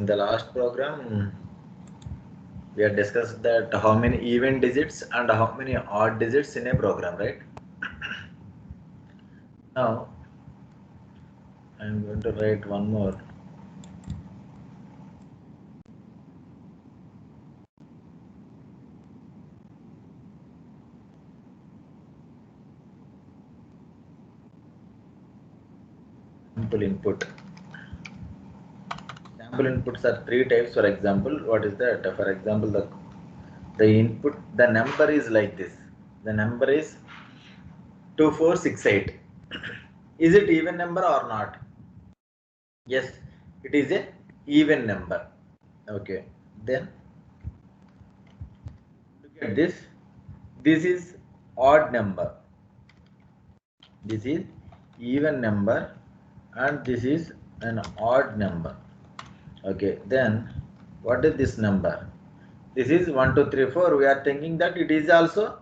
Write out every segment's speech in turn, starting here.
In the last program, we had discussed that how many even digits and how many odd digits in a program, right? Now, I'm going to write one more. Sample input. Sample inputs are three types. For example, what is that? For example, the input, the number is like this. The number is 2468. Is it even number or not? Yes, it is a even number. Okay. Then look at this. This is odd number. This is even number and this is an odd number. Okay, then what is this number? This is 1 2 3 4. We are thinking that it is also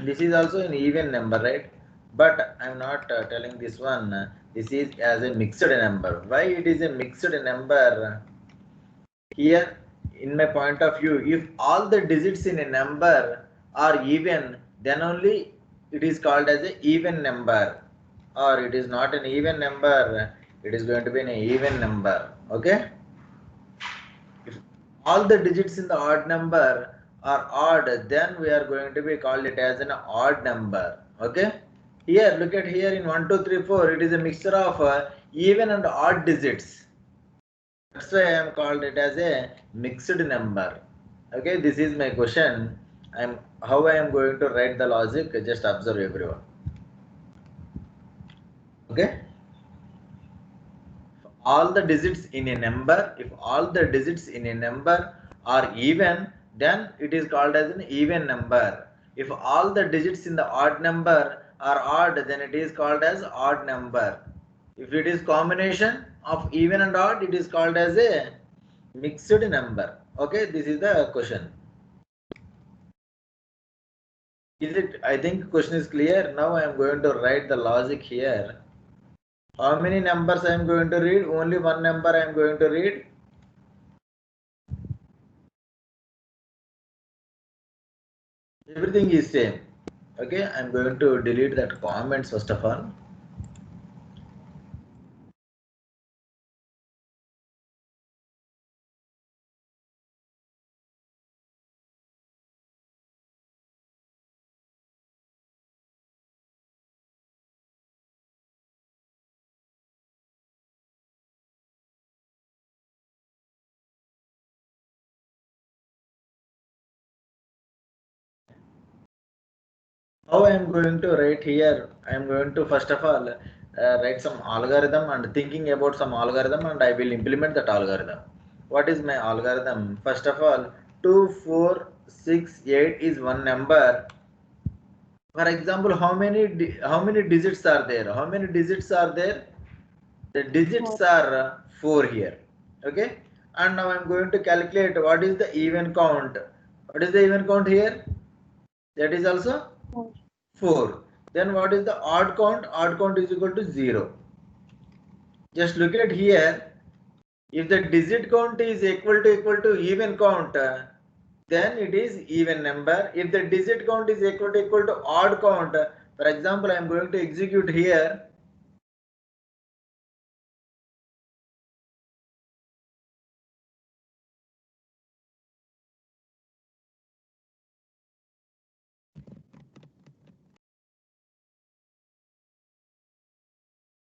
this is also an even number, right? But I'm not telling this one. This is as a mixed number. Why it is a mixed number? Here, in my point of view, if all the digits in a number are even, then only it is called as a even number. Or it is not an even number, it is going to be an even number. Okay? If all the digits in the odd number are odd, then we are going to be called it as an odd number. Okay? Here, look at here in 1 2 3 4, it is a mixture of even and odd digits. That's why I am called it as a mixed number. Okay, this is my question. How I am going to write the logic. Just observe everyone. Okay, all the digits in a number. If all the digits in a number are even, then it is called as an even number. If all the digits in the odd number are odd, then it is called as odd number. If it is combination of even and odd, it is called as a mixed number. Okay, this is the question. Is it? I think question is clear. Now I am going to write the logic here. How many numbers I am going to read? Only one number I am going to read. Everything is same. Okay, I am going to delete that comments first of all. How I am going to write here? I am going to first of all write some algorithm and thinking about some algorithm and I will implement that algorithm. What is my algorithm? First of all, 2468 is one number. For example, how many digits are there? How many digits are there? The digits are four here. Okay, and now I'm going to calculate what is the even count. What is the even count here? That is also 4. Then what is the odd count? Odd count is equal to 0. Just look at here. If the digit count is equal to even count, then it is even number. If the digit count is equal to odd count, for example, I am going to execute here.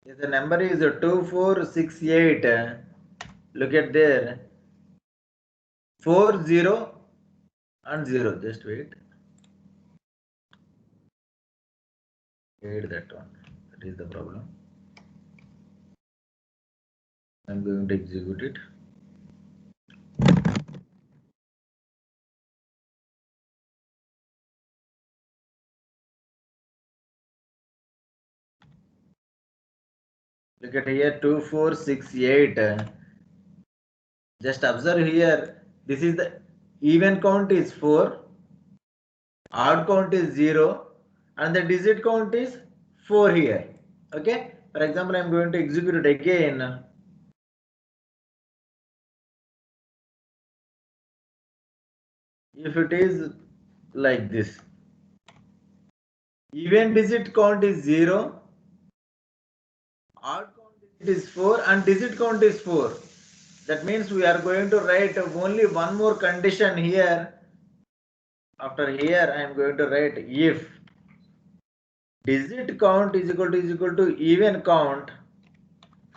If the number is 2468, look at there, 40 and 0. Just wait. Wait that one. That is the problem. I'm going to execute it. Look at here 2468. Just observe here. This is the even count is 4, odd count is 0, and the digit count is 4 here. Okay. For example, I'm going to execute it again. if it is like this, even digit count is 0, odd count digit is 4, and digit count is 4. That means we are going to write only one more condition here. After here, I am going to write if digit count is equal to even count.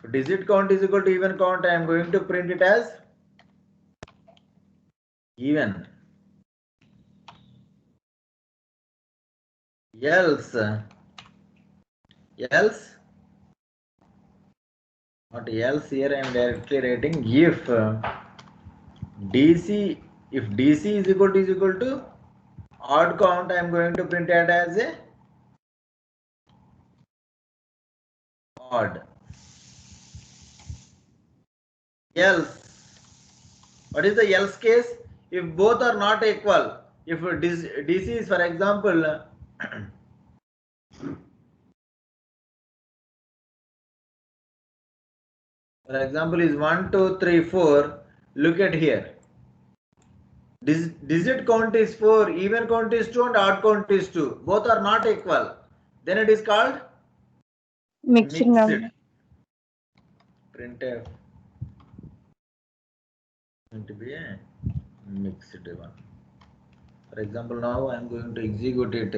If digit count is equal to even count, I am going to print it as even. Else, not else, here I am directly writing if DC, if DC is equal to odd count, I am going to print it as a odd. Else, what is the else case? If both are not equal, if DC is, for example, is 1, 2, 3, 4. Look at here. Digit count is 4, even count is 2, and odd count is 2. Both are not equal. Then it is called Mixed number. Printf going to be a mixed one. For example, now I am going to execute it.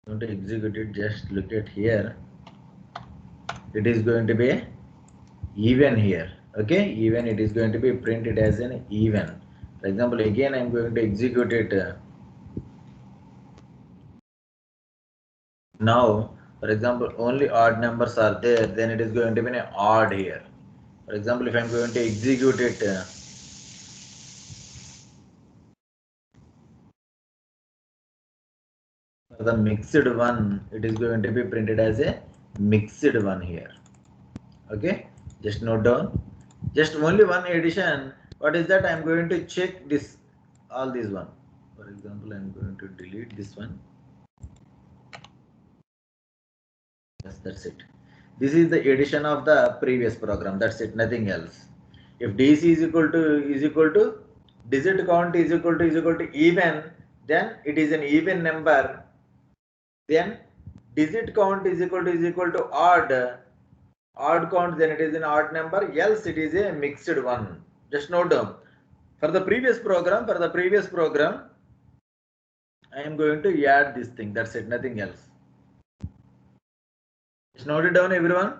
Going to execute it. Just look at here. It is going to be even here. Okay, even, it is going to be printed as an even. For example, again I am going to execute it. Now, for example, only odd numbers are there, then it is going to be an odd here. For example, if I am going to execute it, for the mixed one, it is going to be printed as a mixed one here. Okay, just note down. Just only one addition. What is that? I am going to check this, all these one. For example, I am going to delete this one. Yes, that's it. This is the addition of the previous program. That's it, nothing else. If DC is equal to digit count is equal to even, then it is an even number. Then digit count is equal to odd count, then it is an odd number, else it is a mixed one. Just note down. For the previous program, I am going to add this thing. That's it, nothing else. Just note it down, everyone.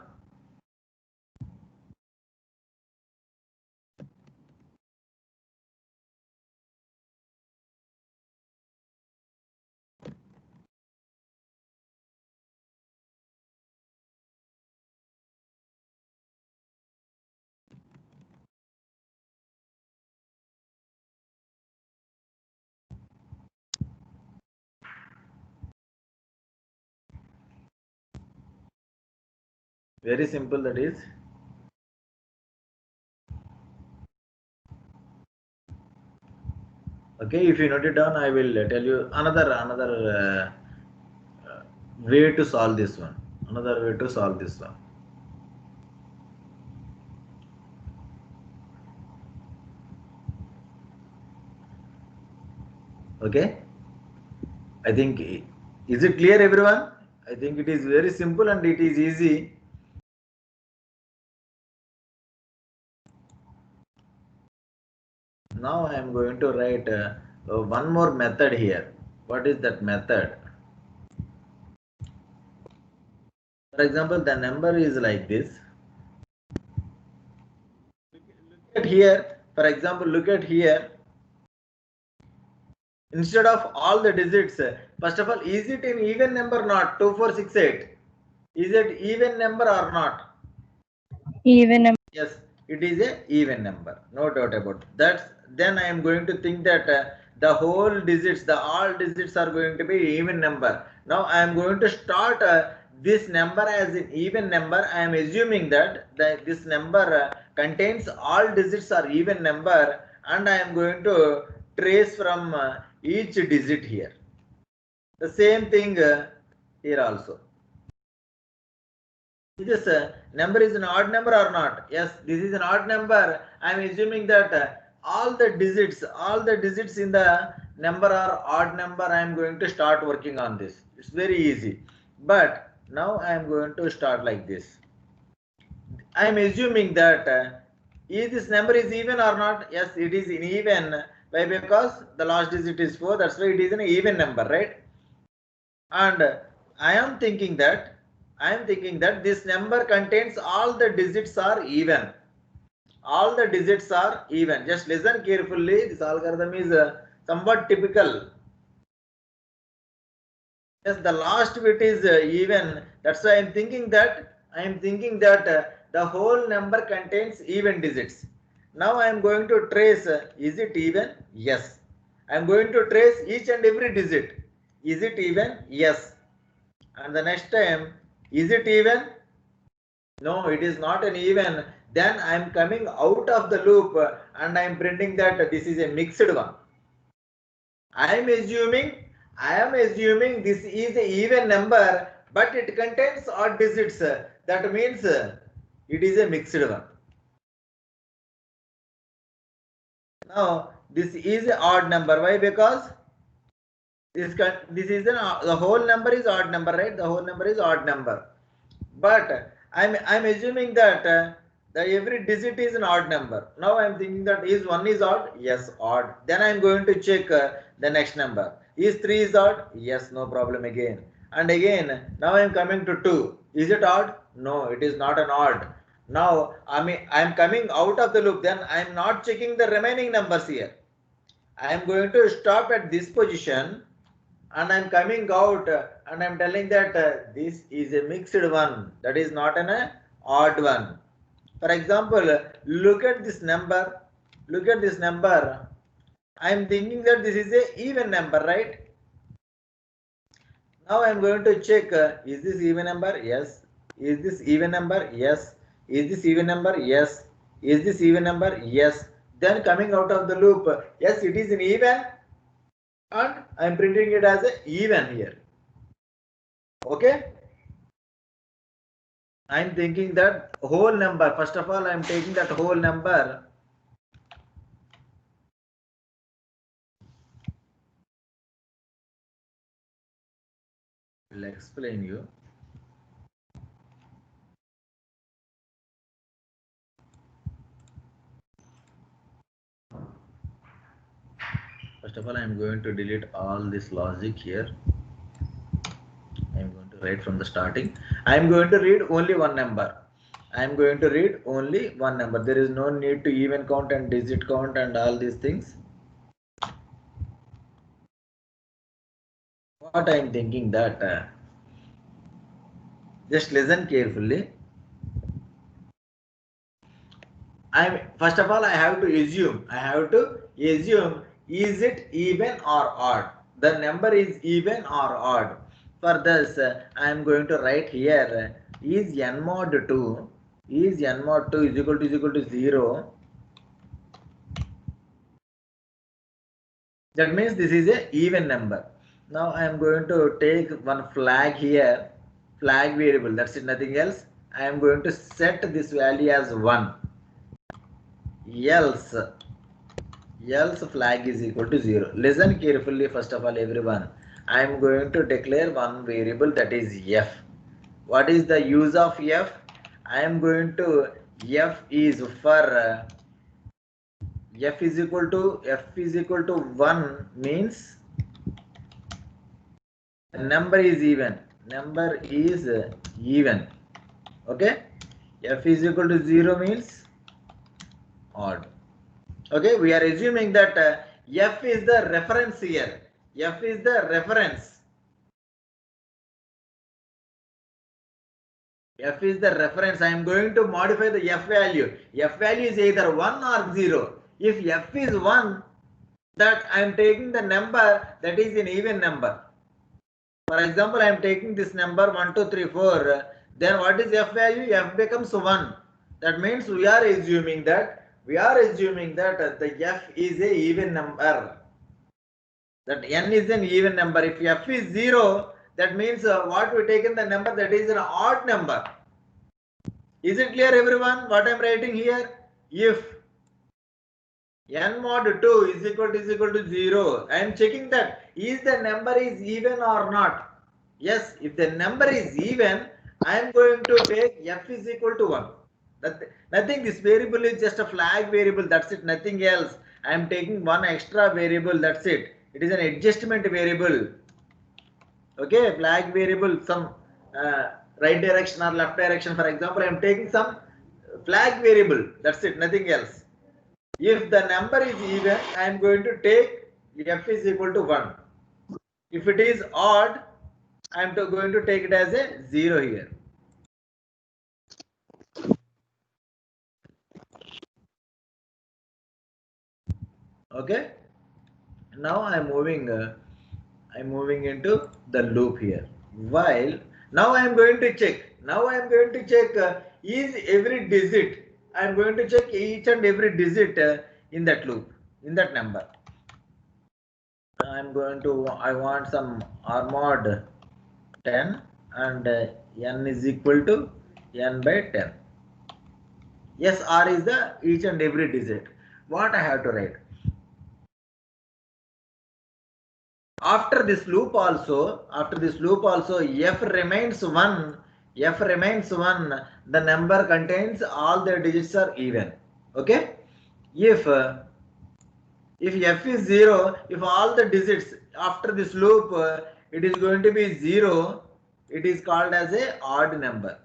Very simple, that is. Okay, if you note it down, I will tell you another way to solve this one. Okay, I think, is it clear, everyone? I think it is very simple and it is easy. Now I am going to write one more method here. What is that method? For example, the number is like this. Look at here. For example, look at here. Instead of all the digits, first of all, is it an even number or not? 2, 4, 6, 8. Is it even number or not? Even number. Yes, it is a even number. No doubt about that. Then I am going to think that the whole digits, all digits are going to be even number. Now I am going to start this number as an even number. I am assuming that this number contains all digits are even number, and I am going to trace from each digit here. The same thing here also. This number is an odd number or not? Yes, this is an odd number. I am assuming that all the digits in the number are odd number. I am going to start working on this. It's very easy. But now I am going to start like this. I am assuming that is this number is even or not? Yes, it is in even. Why? Because the last digit is 4. That's why it is an even number, right? And I am thinking that this number contains all the digits are even. All the digits are even. Just listen carefully. This algorithm is somewhat typical. Yes, the last bit is even. That's why I am thinking that the whole number contains even digits. Now I am going to trace. Is it even? Yes. I am going to trace each and every digit. Is it even? Yes. And the next time, is it even? No, it is not an even. Then I am coming out of the loop and I am printing that this is a mixed one. I am assuming this is an even number, but it contains odd digits. That means it is a mixed one. Now this is an odd number. Why? Because this is the whole number is odd number, right? The whole number is odd number. But I'm assuming that every digit is an odd number. Now I'm thinking that is 1 is odd? Yes, odd. Then I'm going to check the next number. Is 3 is odd? Yes, no problem again. And again, now I'm coming to 2. Is it odd? No, it is not an odd. Now I'm coming out of the loop. Then I'm not checking the remaining numbers here. I'm going to stop at this position. And I'm coming out and I'm telling that this is a mixed one, that is not an odd one. For example, look at this number. I'm thinking that this is a even number, right? Now I'm going to check, is this even number? Yes. Is this even number? Yes. Is this even number? Yes. Is this even number? Yes. Then coming out of the loop, yes, it is an even. And I'm printing it as a even here. Okay. I'm thinking that whole number. First of all, I'm taking that whole number. I'll explain you. First of all, I'm going to delete all this logic here. I'm going to write from the starting. I'm going to read only one number. There is no need to even count and digit count and all these things. What I'm thinking that just listen carefully. First of all, I have to assume. Is it even or odd? The number is even or odd. For this, I am going to write here is n mod 2 is equal to 0. That means this is a even number. Now I am going to take one flag here, flag variable. That's it, nothing else. I am going to set this value as 1. Else flag is equal to 0. Listen carefully, first of all, everyone. I am going to declare one variable, that is f. What is the use of f? I am going to, f is for f is equal to 1 means number is even. Okay, f is equal to 0 means odd. Okay, we are assuming that f is the reference here. F is the reference. F is the reference. I am going to modify the f value. F value is either 1 or 0. If f is 1, that I am taking the number that is an even number. For example, I am taking this number 1, 2, 3, 4. Then what is f value? F becomes 1. That means we are assuming that the f is a even number. That n is an even number. If f is 0, that means what we taken the number that is an odd number. Is it clear, everyone, what I am writing here? If n mod 2 is equal to 0, I am checking that is the number is even or not. Yes, if the number is even, I am going to take f is equal to 1. Nothing, this variable is just a flag variable, that's it, nothing else. I am taking one extra variable, that's it. It is an adjustment variable. Okay, flag variable, some right direction or left direction, for example, I am taking some flag variable, that's it, nothing else. If the number is even, I am going to take f is equal to 1. If it is odd, I am going to take it as a 0 here. Okay. Now I am moving into the loop here. While now I am going to check. Now I am going to check is every digit. I am going to check each and every digit in that loop, in that number. I want some R mod 10 and n is equal to n by 10. Yes, R is the each and every digit. What I have to write? After this loop also, f remains 1, the number contains all the digits are even. Okay? If f is 0, if all the digits after this loop it is going to be 0, it is called as a odd number.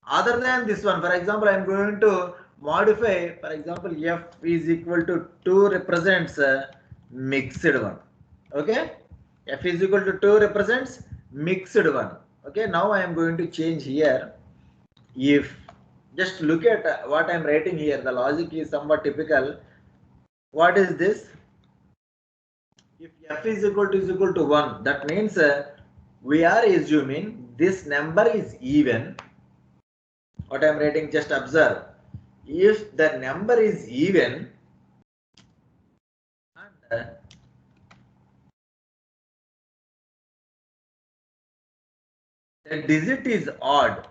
Other than this one, for example, I am going to modify, for example, f is equal to 2 represents mixed one. Okay? F is equal to 2 represents mixed one. Okay, now I am going to change here. If just look at what I am writing here, the logic is somewhat typical. What is this? If f is equal to 1, that means we are assuming this number is even. What I am writing, just observe. If the number is even and the digit is odd.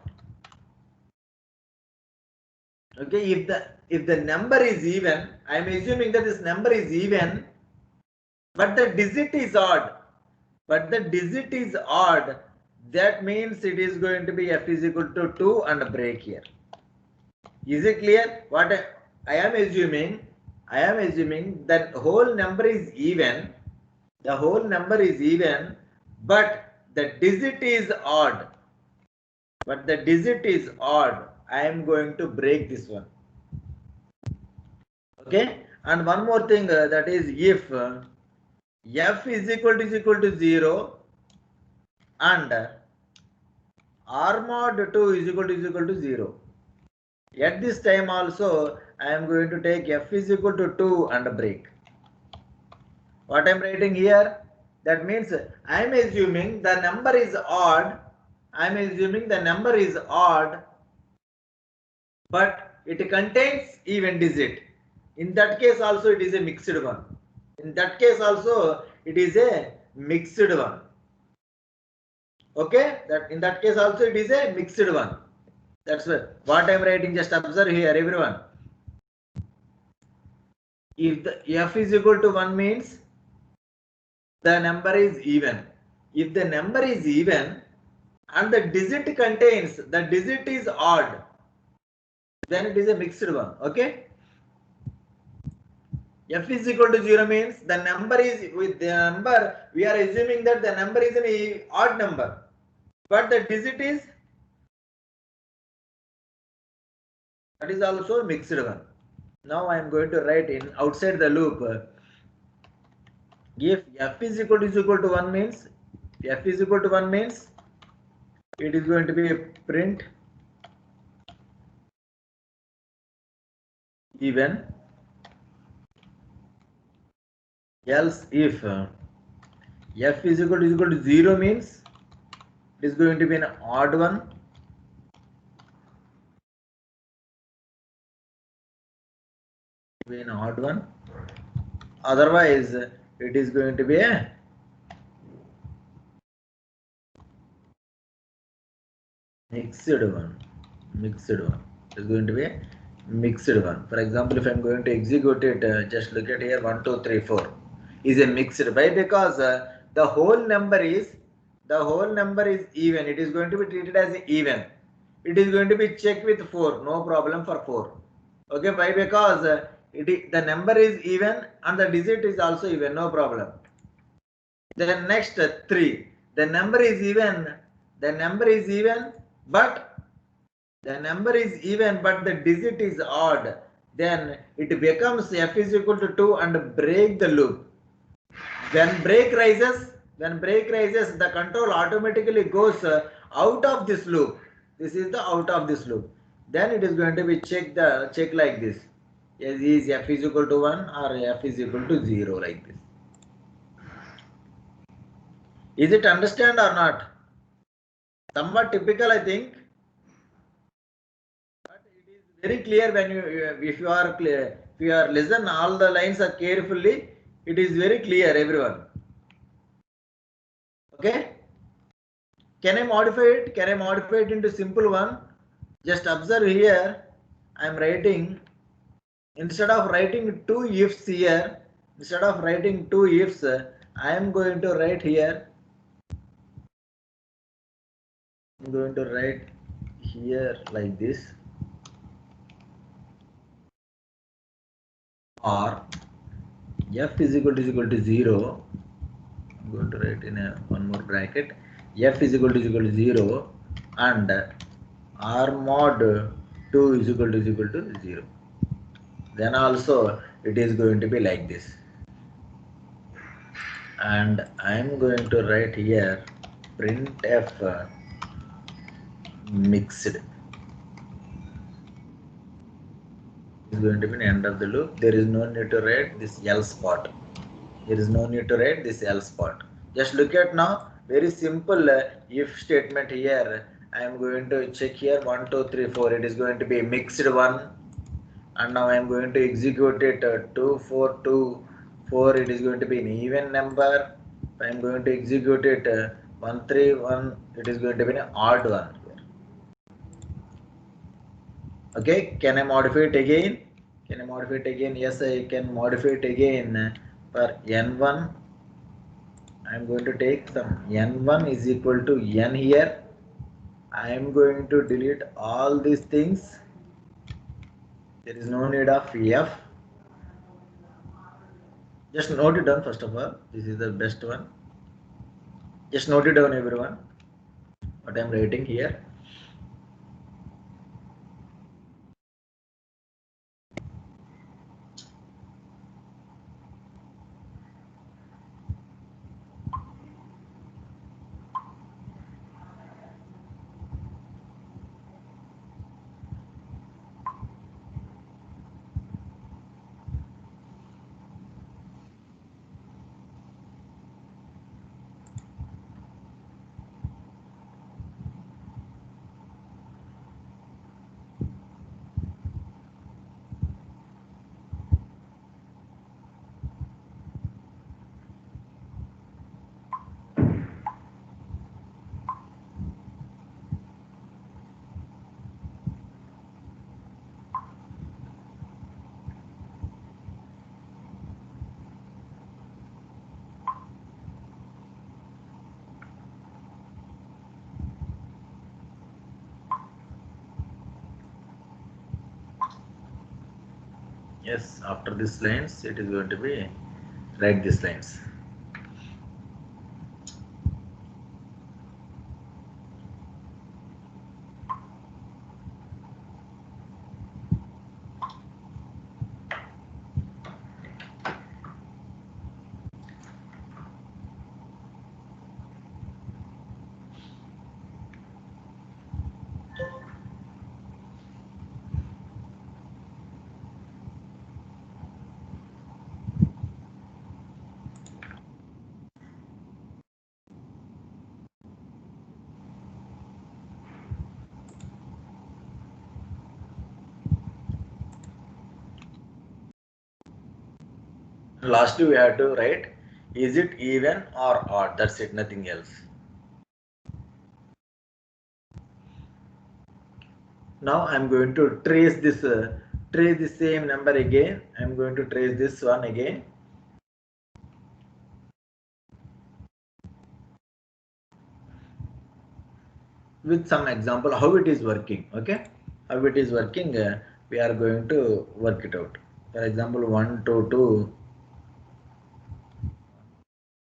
Okay, if the number is even, I am assuming that this number is even, but the digit is odd. That means it is going to be f is equal to 2 and a break here. Is it clear? What I am assuming? I am assuming that whole number is even. The whole number is even, but the digit is odd. I am going to break this one. Okay, and one more thing, that is if f is equal to 0 and R mod 2 is equal to 0. At this time also I am going to take f is equal to 2 and break. What I am writing here? That means I am assuming the number is odd. But it contains even digit. In that case also it is a mixed one. Okay, that in that case also it is a mixed one. That's what I am writing. Just observe here, everyone. If the f is equal to 1 means the number is even. If the number is even and the digit is odd, then it is a mixed one. Okay. F is equal to 0 means the number is with the number, we are assuming that the number is an odd number, but the digit is, that is also a mixed one. Now I am going to write in outside the loop. If f is equal to 1 means, it is going to be a print even. Else if f is equal to 0 means it is going to be an odd one. Otherwise it is going to be a mixed one. Mixed one. It's going to be a mixed one. For example, if I'm going to execute it, just look at here 1, 2, 3, 4 is a mixed. Why? Because the whole number is even. It is going to be treated as even. It is going to be checked with 4. No problem for 4. Okay, why? Because the number is even and the digit is also even. No problem. Then next 3. The number is even. The number is even, but the digit is odd. Then it becomes f is equal to 2 and break the loop. When break rises, the control automatically goes out of this loop. This is the out of this loop. Then it is going to be check like this. Yes, is f is equal to 1 or f is equal to 0 like this. Is it understand or not? Somewhat typical, I think. But it is very clear when if you are clear, if you are listen all the lines are carefully, it is very clear everyone. Okay? Can I modify it? Can I modify it into simple one? Just observe here. I am writing, instead of writing two ifs here, I am going to write here. I'm going to write here like this. Or f is equal to 0. I'm going to write in one more bracket. F is equal to 0 and R mod 2 is equal to 0. Then also it is going to be like this. And I am going to write here printf mixed is going to be the end of the loop. There is no need to write this else part. Just look at now, very simple if statement here. I am going to check here 1, 2, 3, 4. It is going to be mixed one. And now I am going to execute it 2, 4, 2, 4. It is going to be an even number. I am going to execute it 1, 3, 1. It is going to be an odd one here. Okay, can I modify it again? Yes, I can modify it again. For n1, I am going to take some n1 is equal to n here. I am going to delete all these things. There is no need of f. Just note it down first of all. This is the best one. Just note it down everyone. What I am writing here. Yes, after these lines, it is going to be write these lines. Lastly, we have to write, is it even or odd? That's it, nothing else. Now I'm going to trace the same number again. I'm going to trace this one again. With some example how it is working. Okay, how it is working, we are going to work it out. For example, 1 2 2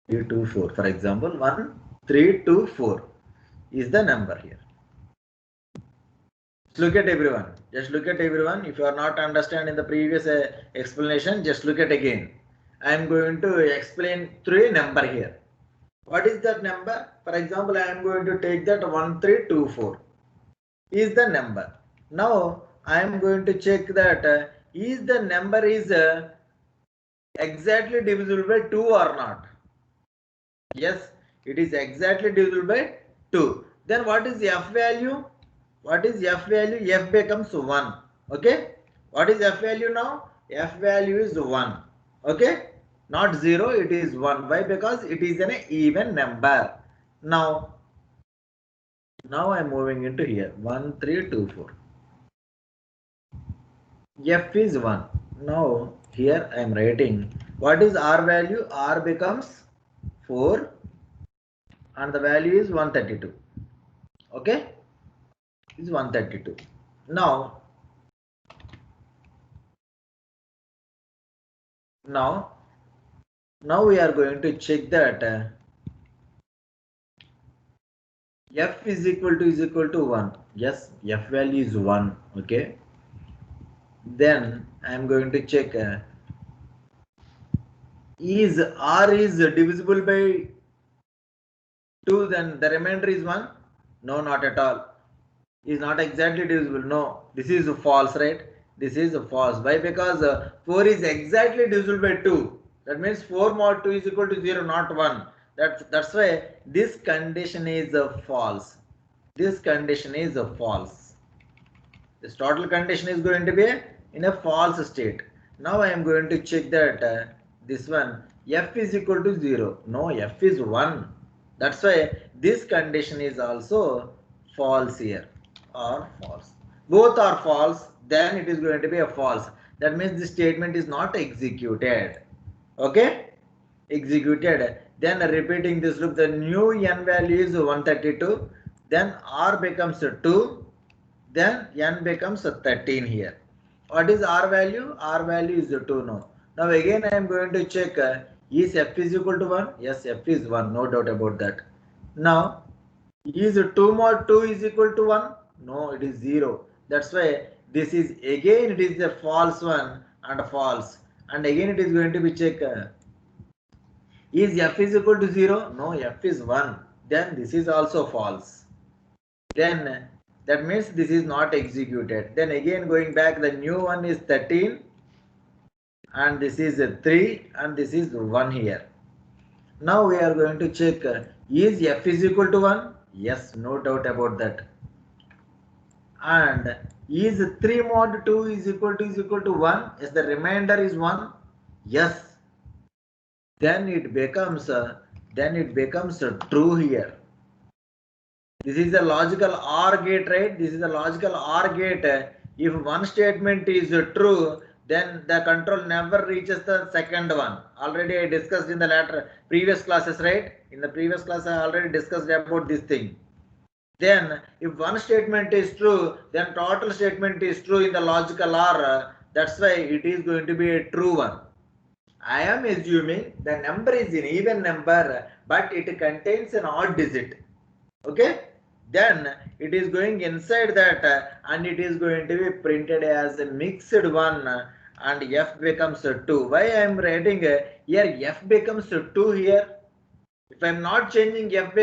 3 2 4. For example, 1 3 2 4 is the number here. Look at everyone. Just look at everyone. If you are not understanding the previous explanation, just look at again. I am going to explain through a number here. What is that number? For example, I am going to take that 1324 is the number. Now I am going to check that is the number is exactly divisible by 2 or not. Yes, it is exactly divisible by 2. Then what is f value? What is f value? F becomes 1. Okay. What is f value now? F value is 1. Okay. Not 0, it is 1. Why? Because it is an even number. Now I am moving into here. 1 3 2 4. F is 1. Now here I am writing what is R value? R becomes 4 and the value is 132. Okay, is 132. Now we are going to check that F is equal to 1. Yes, F value is 1. Okay, then I am going to check is R is divisible by 2, then the remainder is 1. No, not at all. Is not exactly divisible. No, this is false, right? This is false. Why? Because 4 is exactly divisible by 2. That means 4 mod 2 is equal to 0, not 1. That's why this condition is false. This condition is false. This total condition is going to be in a false state. Now I am going to check that this one f is equal to 0. No, f is 1. That's why this condition is also false here, or false. Both are false, then it is going to be a false. That means this statement is not executed. Okay, executed. Then repeating this loop, the new n value is 132. Then r becomes 2. Then n becomes 13 here. What is r value? R value is 2 now. Now again I am going to check is f is equal to 1? Yes, f is 1, no doubt about that. Now is 2 mod 2 is equal to 1? No, it is 0. That's why this is again it is a false one and false. And again it is going to be check is f is equal to 0? No, f is 1. Then this is also false. Then that means this is not executed. Then again going back, the new one is 13 and this is 3 and this is 1 here. Now we are going to check is f is equal to 1? Yes, no doubt about that. And is 3 mod 2 is equal to 1? Yes, the remainder is 1. Yes. Then it becomes true here. This is a logical OR gate, right? This is a logical OR gate. If one statement is true, then the control never reaches the second one. Already I discussed in the previous classes, right? In the previous class I already discussed about this thing. Then if one statement is true, then total statement is true in the logical OR. That's why it is going to be a true one. I am assuming the number is an even number, but it contains an odd digit. Okay, then it is going inside that and it is going to be printed as a mixed one and f becomes 2. Why I am writing here f becomes 2 here? If I am not changing f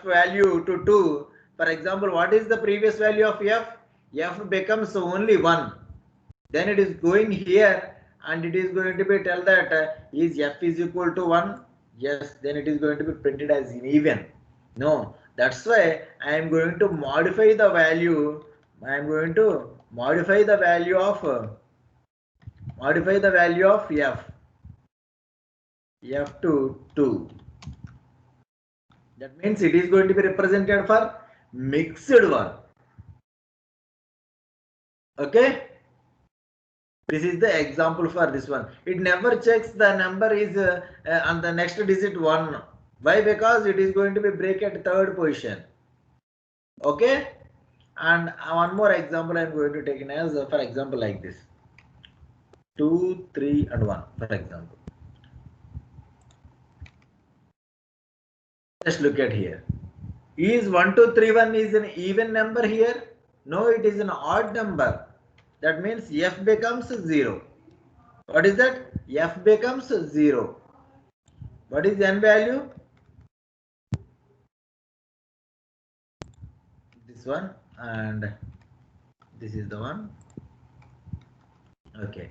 value to 2, for example, what is the previous value of f? F becomes only 1. Then it is going here and it is going to be tell that is f is equal to 1? Yes, then it is going to be printed as an even. No, that's why I am going to modify the value. I am going to modify the value of f to 2. That means it is going to be represented for mixed one. Okay, this is the example for this one. It never checks the number is on the next digit 1. Why? Because it is going to be break at third position. Okay, and one more example I am going to take in as for example like this: 2, 3, and 1. For example, just look at here. Is 1, 2, 3, 1 is an even number here? No, it is an odd number. That means f becomes 0. What is that? F becomes 0. What is n value? This one, and this is the one. Okay.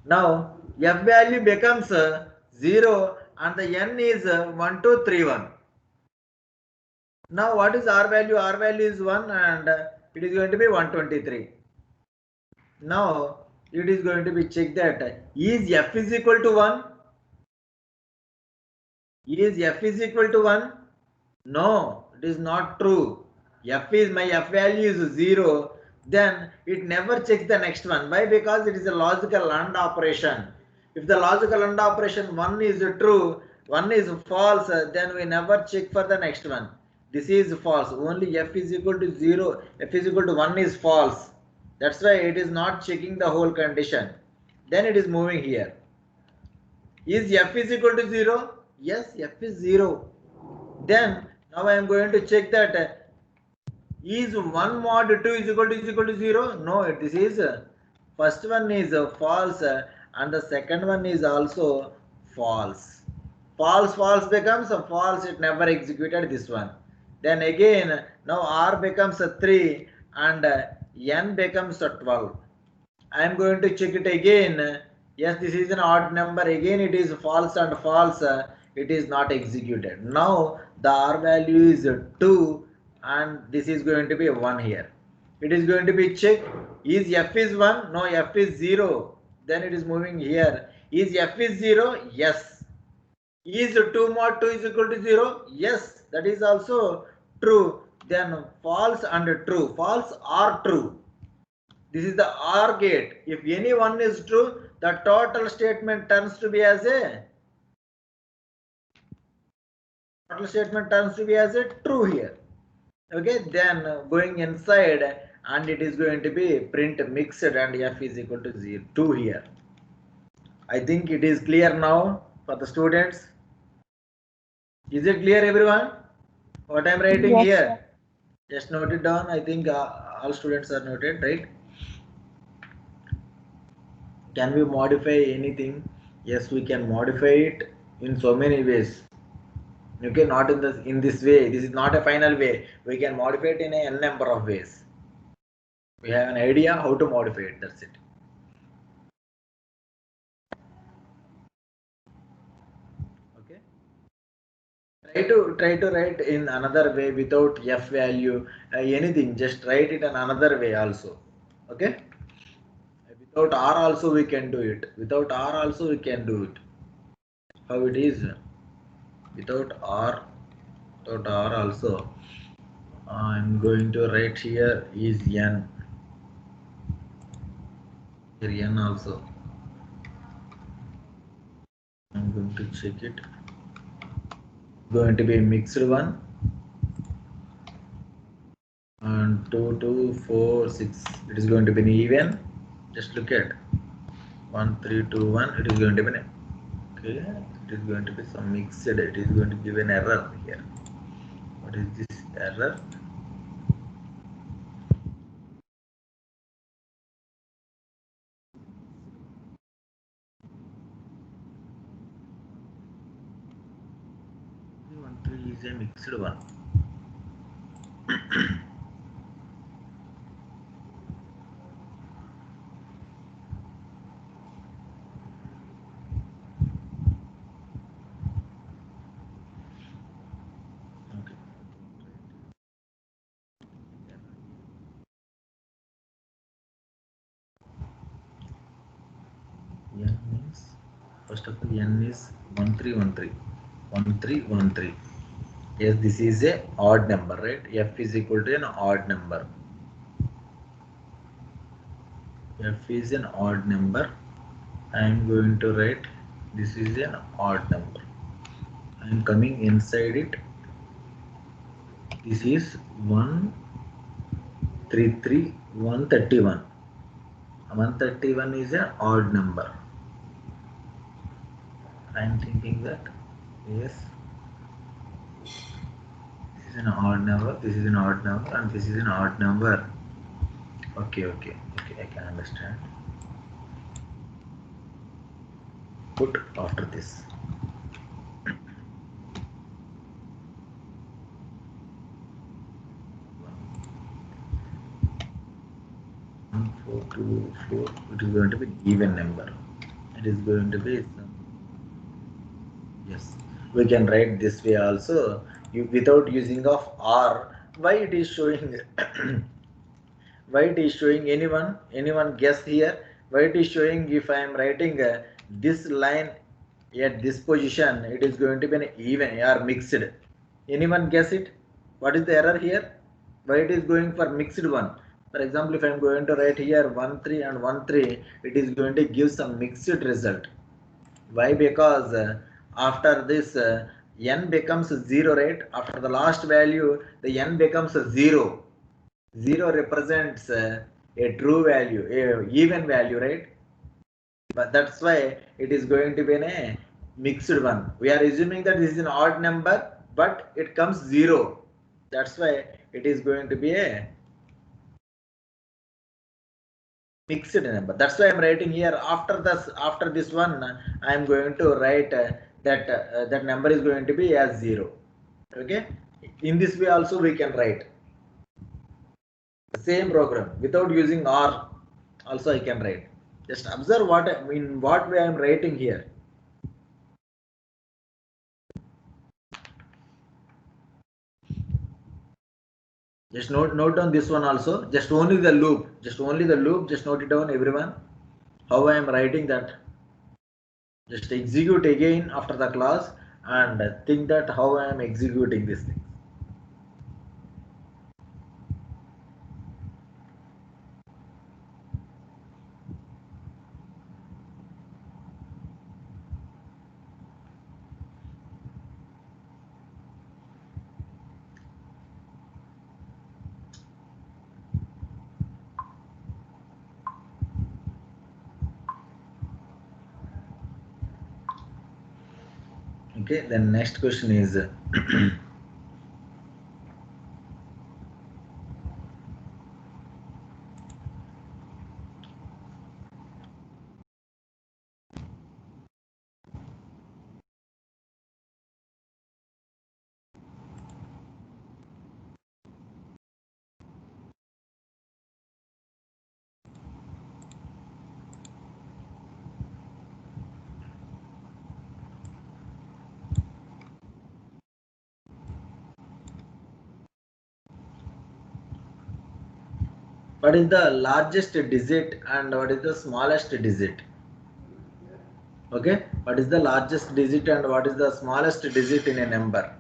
Now f value becomes 0 and the n is 1, 2, 3, 1. Now what is r value? R value is 1 and it is going to be 123. Now it is going to be checked that is f is equal to 1? Is f is equal to 1? No, it is not true. My f value is 0. Then it never checks the next one. Why? Because it is a logical AND operation. If the logical AND operation 1 is true, 1 is false, then we never check for the next one. This is false. Only f is equal to 0, f is equal to 1 is false. That's why it is not checking the whole condition. Then it is moving here. Is f is equal to 0? Yes, f is 0. Then now I am going to check that is 1 mod 2 is equal to 0? No, this is first one is false and the second one is also false. False becomes false, it never executed this one. Then again now r becomes 3 and n becomes 12. I am going to check it again. Yes, this is an odd number. Again, it is false and false. It is not executed. Now, the R value is 2 and this is going to be 1 here. It is going to be checked. Is F is 1? No, F is 0. Then it is moving here. Is F is 0? Yes. Is 2 mod 2 is equal to 0? Yes, that is also true. Then false and true. False or true. This is the OR gate. If any one is true, the total statement turns to be as a true here. Okay, then going inside and it is going to be print mixed and f is equal to 0, 2 here. I think it is clear now for the students. Is it clear, everyone? What I am writing Yes, here? sir. Just note it down. I think all students are noted, right? Can we modify anything? Yes, we can modify it in so many ways. Okay, not in this way. This is not a final way. We can modify it in a n number of ways. We have an idea how to modify it. That's it. Okay. Try to write in another way without f value. Anything. Just write it in another way also. Okay. Without r also we can do it. Without r also we can do it. How it is? Without r. Without r also. I'm going to write here is n. Here n also. I'm going to check it. Going to be mixed one. And 2, 2, 4, 6. It is going to be an even. Just look at 1, 3, 2, 1. It is going to be an, okay. It is going to be some mixed. It is going to give an error here. What is this error? One 3 is a mixed one. Okay. N means first of all n is 1313. 1313. Yes, this is a odd number, right? F is equal to an odd number. F is an odd number. I am going to write this is an odd number. I am coming inside it. This is 133, 131. 131 is an odd number. I am thinking that yes, this is an odd number, this is an odd number, and this is an odd number. Okay, I can understand. Put after this. 424. It is going to be even number. It is going to be yes. We can write this way also. Without using of R. Why it is showing? Why it is showing? Anyone guess here? Why it is showing? If I am writing this line at this position, it is going to be an even or mixed. Anyone guess it? What is the error here? Why it is going for mixed one? For example, if I am going to write here 1 3 and 1 3, it is going to give some mixed result. Why? Because after this n becomes 0, right? After the last value, the n becomes 0. 0 represents a true value, a even value, right? But that's why it is going to be a mixed one. We are assuming that this is an odd number, but it comes 0. That's why it is going to be a mixed number. That's why I'm writing here after this one I am going to write that number is going to be as 0. Okay, in this way also we can write the same program without using R. Also I can write. Just observe what way I am writing here. Just note down this one also. Just only the loop. Just note it down, everyone. How I am writing that. Just execute again after the class and think that how I am executing this thing. Okay, then next question is what is the largest digit and what is the smallest digit? Okay, what is the largest digit and what is the smallest digit in a number?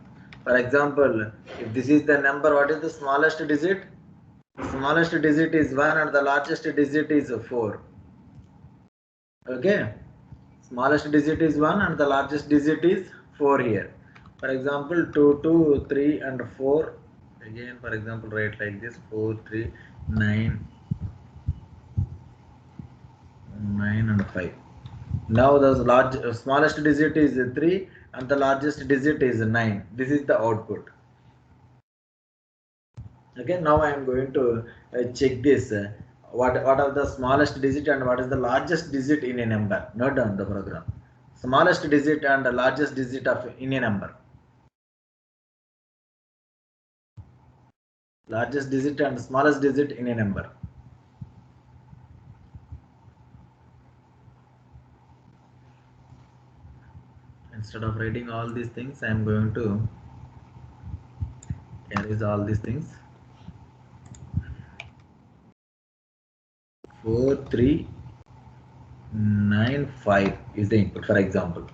For example, if this is the number, what is the smallest digit? Smallest digit is 1 and the largest digit is 4. Okay, smallest digit is 1 and the largest digit is 4 here. For example, 2, 2, 3 and 4. Again, for example, write like this: 4, 3, 9, 9 and 5. Now the smallest digit is 3 and the largest digit is 9. This is the output. Okay, now I am going to check this. What are the smallest digit and what is the largest digit in a number? Note down the program. Smallest digit and the largest digit of in a number. Largest digit and smallest digit in a number. Instead of writing all these things, I am going to erase all these things. 4, 3, 9, 5 is the input, for example.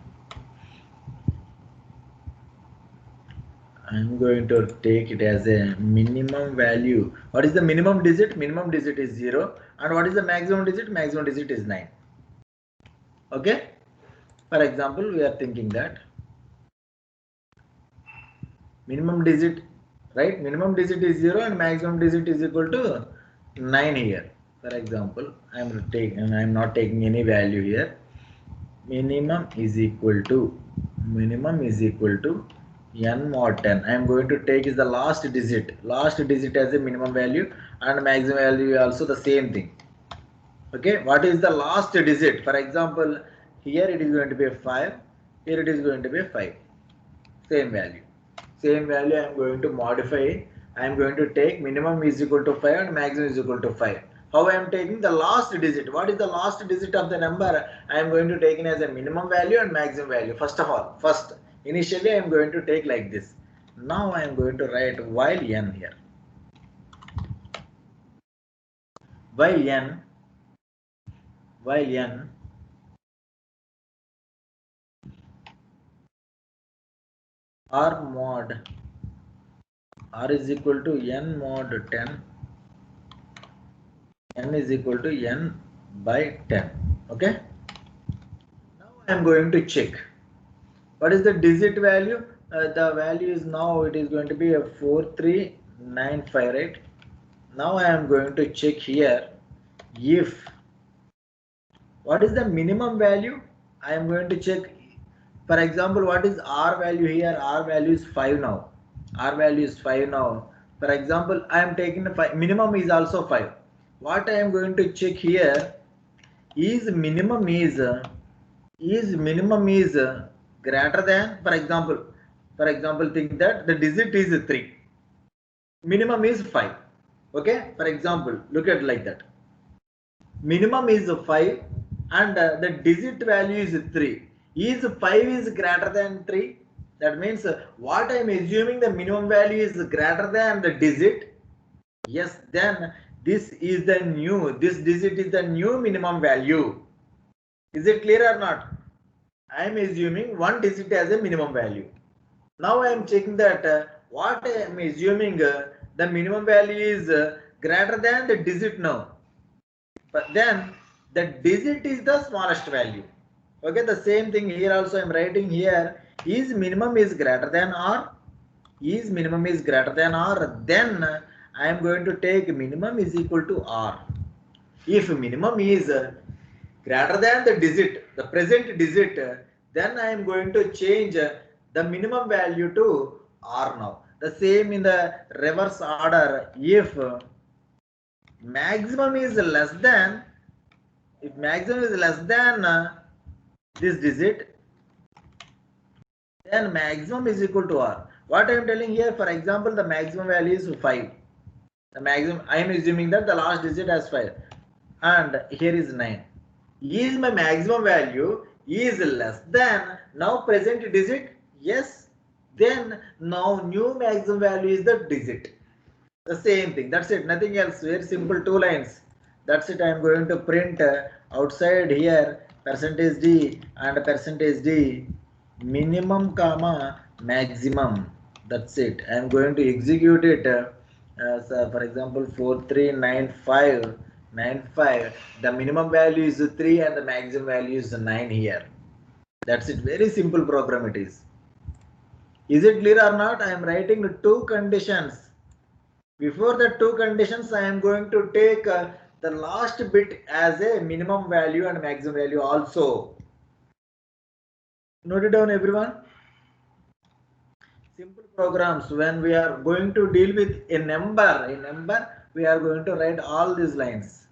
I'm going to take it as a minimum value. What is the minimum digit? Minimum digit is 0. And what is the maximum digit? Maximum digit is 9. Okay. For example, we are thinking that minimum digit, right? Minimum digit is 0 and maximum digit is equal to 9 here. For example, I'm not taking any value here. Minimum is equal to n mod 10. I am going to take is the last digit as a minimum value, and maximum value also the same thing. Okay, what is the last digit? For example, here it is going to be 5, here it is going to be 5. Same value I am going to modify. I am going to take minimum is equal to 5 and maximum is equal to 5. How I am taking the last digit? What is the last digit of the number? I am going to take it as a minimum value and maximum value. First initially I am going to take like this. Now I am going to write while n here. While n r mod r is equal to n mod 10, n is equal to n by 10. Okay. Now I am going to check. What is the digit value? The value is now it is going to be a 4395, right? Now I am going to check here if what is the minimum value. I am going to check. For example, what is R value here? R value is 5 now. R value is 5 now. For example, I am taking the 5. Minimum is also 5. What I am going to check here is minimum is greater than, for example, think that the digit is 3. Minimum is 5. Okay. For example, look at like that. Minimum is 5 and the digit value is 3. Is 5 is greater than 3? That means what I am assuming the minimum value is greater than the digit. Yes, then this digit is the new minimum value. Is it clear or not? I am assuming one digit as a minimum value. Now I am checking that what I am assuming the minimum value is greater than the digit now. But then the digit is the smallest value. Okay, the same thing here also I am writing here. Is minimum is greater than or? Is minimum is greater than or? Then I am going to take minimum is equal to r. If minimum is greater than the digit, the present digit, then I am going to change the minimum value to r now. The same in the reverse order. If maximum is less than this digit, then maximum is equal to r. What I am telling here, for example, the maximum value is 5. The maximum, I am assuming that the last digit has 5 and here is 9. Is my maximum value is less than now present digit? Yes. Then now new maximum value is the digit. The same thing. That's it. Nothing else. Very simple. 2 lines. That's it. I am going to print outside here percentage D and percentage D minimum comma maximum. That's it. I am going to execute it. So for example, 4395. The minimum value is 3 and the maximum value is 9 here. That's it. Very simple program it is. Is it clear or not? I am writing 2 conditions. Before the 2 conditions, I am going to take the last bit as a minimum value and maximum value also. Note it down, everyone. Simple programs, when we are going to deal with a number, we are going to write all these lines.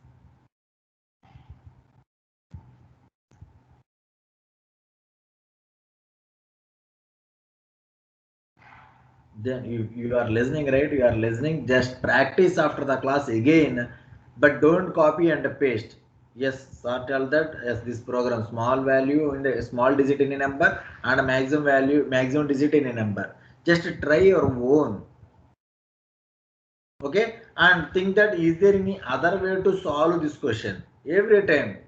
Then you are listening, right? You are listening. Just practice after the class again, but don't copy and paste. Yes, sir, tell that as this program small value in the small digit in a number and a maximum digit in a number. Just try your own. Okay, and think that is there any other way to solve this question every time,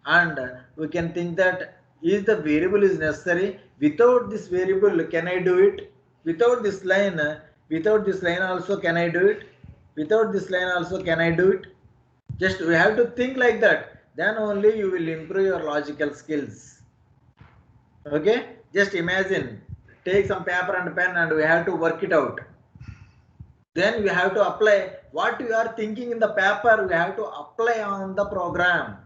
and we can think that is the variable is necessary. Without this variable, can I do it? without this line, without this line also can I do it? Without this line also can I do it? Just we have to think like that. Then only you will improve your logical skills. Okay? Just imagine. Take some paper and pen and we have to work it out. Then we have to apply what you are thinking in the paper. We have to apply on the program.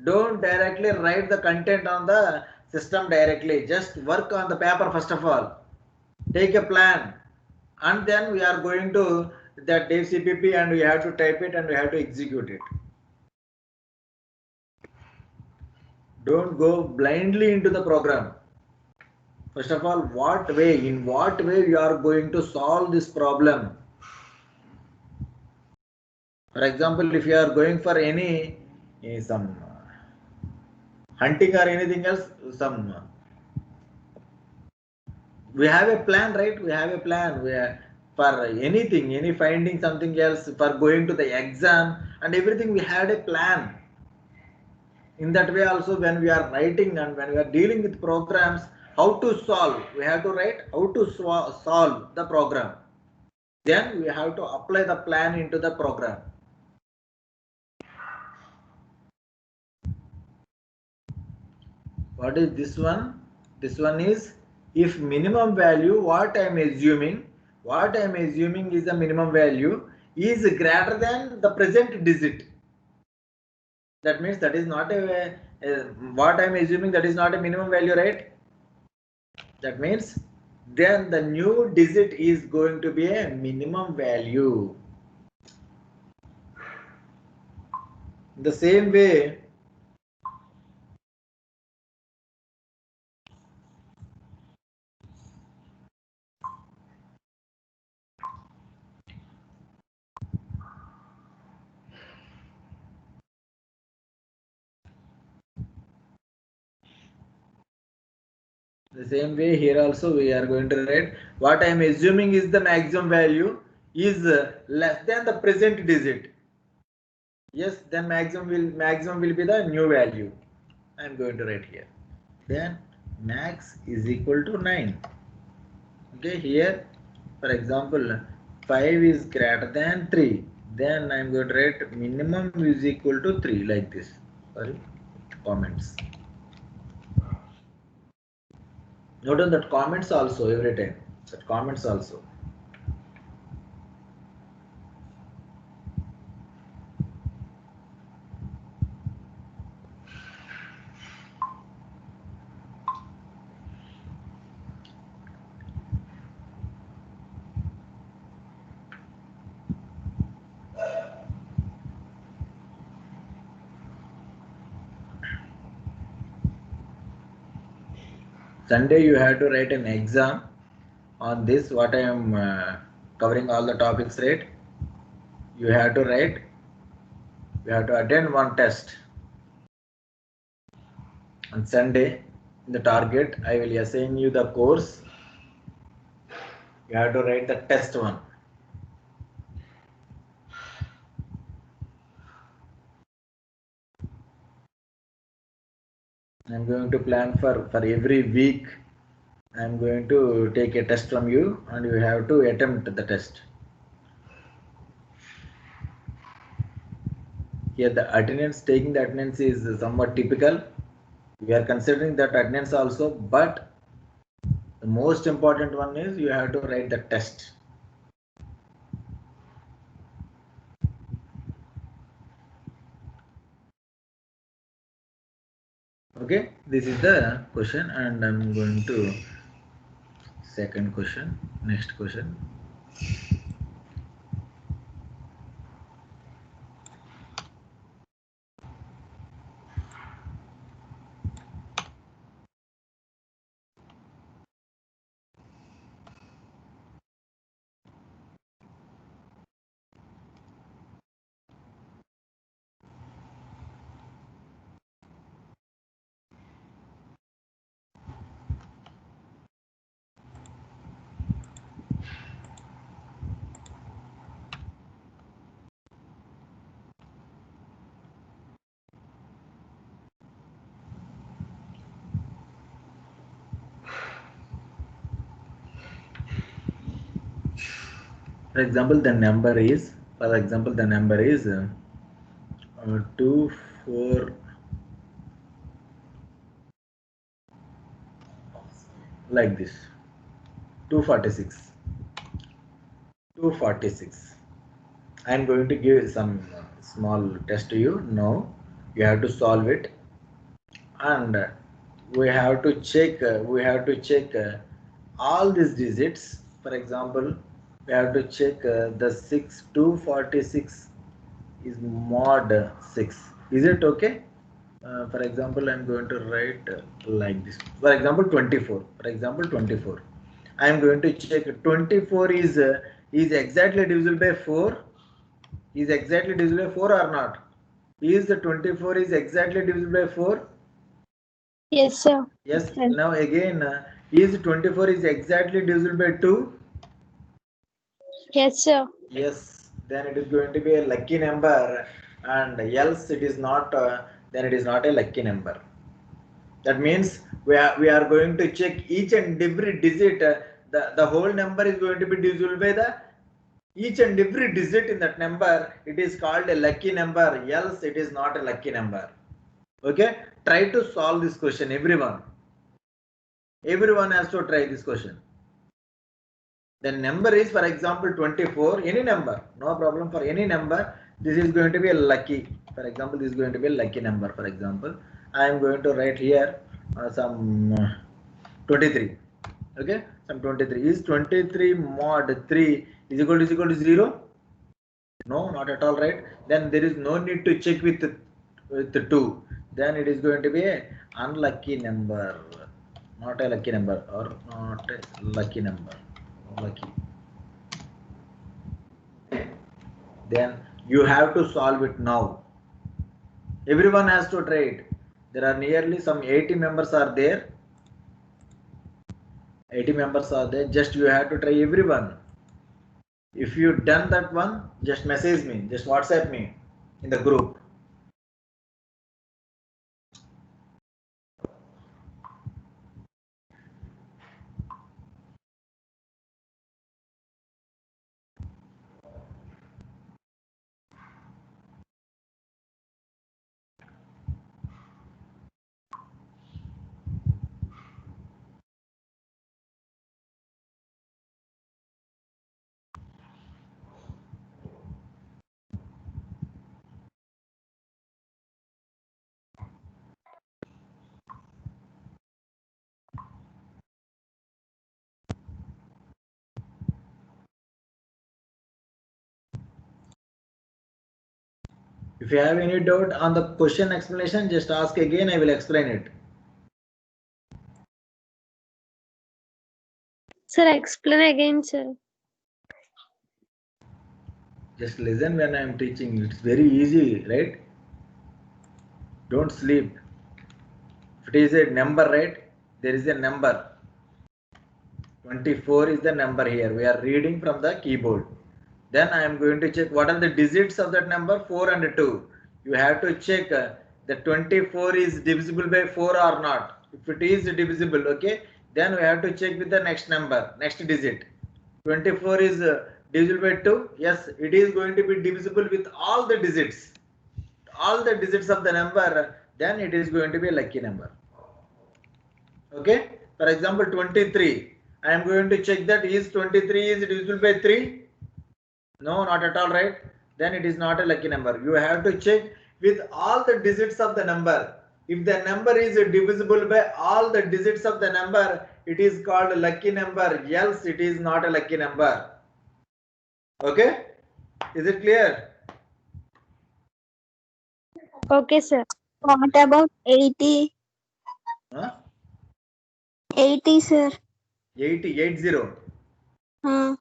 Don't directly write the content on the system directly. Just work on the paper first of all. Take a plan, and then we are going to that Dev CPP and we have to type it and we have to execute it. Don't go blindly into the program. First of all, in what way you are going to solve this problem? For example, if you are going for any some hunting or anything else, some we have a plan, right? We have a plan. For anything, any finding something else, for going to the exam and everything, we had a plan. In that way also, when we are writing and when we are dealing with programs, how to solve, we have to write how to solve the program. Then we have to apply the plan into the program. What is this one? This one is, if minimum value, what I am assuming is the minimum value is greater than the present digit. That means that is not what I am assuming, that is not a minimum value, right? That means then the new digit is going to be a minimum value. The same way, here also we are going to write what I am assuming is the maximum value is less than the present digit. Yes, then maximum will be the new value. I am going to write here. Then max is equal to 9. Okay, here for example 5 is greater than 3. Then I am going to write minimum is equal to 3, like this. Sorry, comments. Note on that comments also every time. That comments also. Sunday you have to write an exam on this. What I am covering all the topics, right? You have to write. You have to attend one test on Sunday. In the target, I will assign you the course. You have to write the test one. I am going to plan for every week. I am going to take a test from you, and you have to attempt the test. Here taking the attendance is somewhat typical. We are considering that attendance also, but the most important one is you have to write the test. Okay, this is the question, and I'm going to second question. Next question. For example, the number is, 2 4, like this, 246. 246. I am going to give some small test to you. Now you have to solve it, and we have to check. All these digits. For example, we have to check the 246 is mod 6. Is it okay? For example, I'm going to write like this. For example, 24. For example, 24. I am going to check 24 is exactly divisible by 4. Is exactly divisible by 4 or not? Is the 24 is exactly divisible by 4? Yes, sir. Yes. Yes. Now again, is 24 is exactly divisible by 2? Yes, sir. Yes. Then it is going to be a lucky number, and else it is not. Then it is not a lucky number. That means we are going to check each and every digit. The whole number is going to be divisible by the each and every digit in that number. It is called a lucky number. Else it is not a lucky number. Okay. Try to solve this question, everyone. Everyone has to try this question. The number is, for example, 24. Any number, no problem for any number. This is going to be a lucky. For example, this is going to be a lucky number. For example, I am going to write here some 23. Okay, some 23 is 23 mod 3 is equal to 0. No, not at all, right? Then there is no need to check with the 2. Then it is going to be a unlucky number, not a lucky number, or not a lucky number. Lucky. Then you have to solve it now. Everyone has to try it. There are nearly some 80 members are there. 80 members are there. Just you have to try, everyone. If you done that one, just message me, just WhatsApp me in the group. If you have any doubt on the question explanation, just ask again, I will explain it. Sir, explain again, sir. Just listen when I am teaching. It's very easy, right? Don't sleep. If it is a number, right? There is a number. 24 is the number here. We are reading from the keyboard. Then I am going to check what are the digits of that number, 4 and 2. You have to check the 24 is divisible by 4 or not. If it is divisible, okay, then we have to check with the next number, next digit. 24 is divisible by 2. Yes, it is going to be divisible with all the digits. All the digits of the number, then it is going to be a lucky number. Okay. For example, 23. I am going to check that is 23 is divisible by 3. No, not at all, right? Then it is not a lucky number. You have to check with all the digits of the number. If the number is divisible by all the digits of the number, it is called a lucky number. Else it is not a lucky number. Okay? Is it clear? Okay, sir. What about 80? Huh? 80, sir. 80, 80. Uh,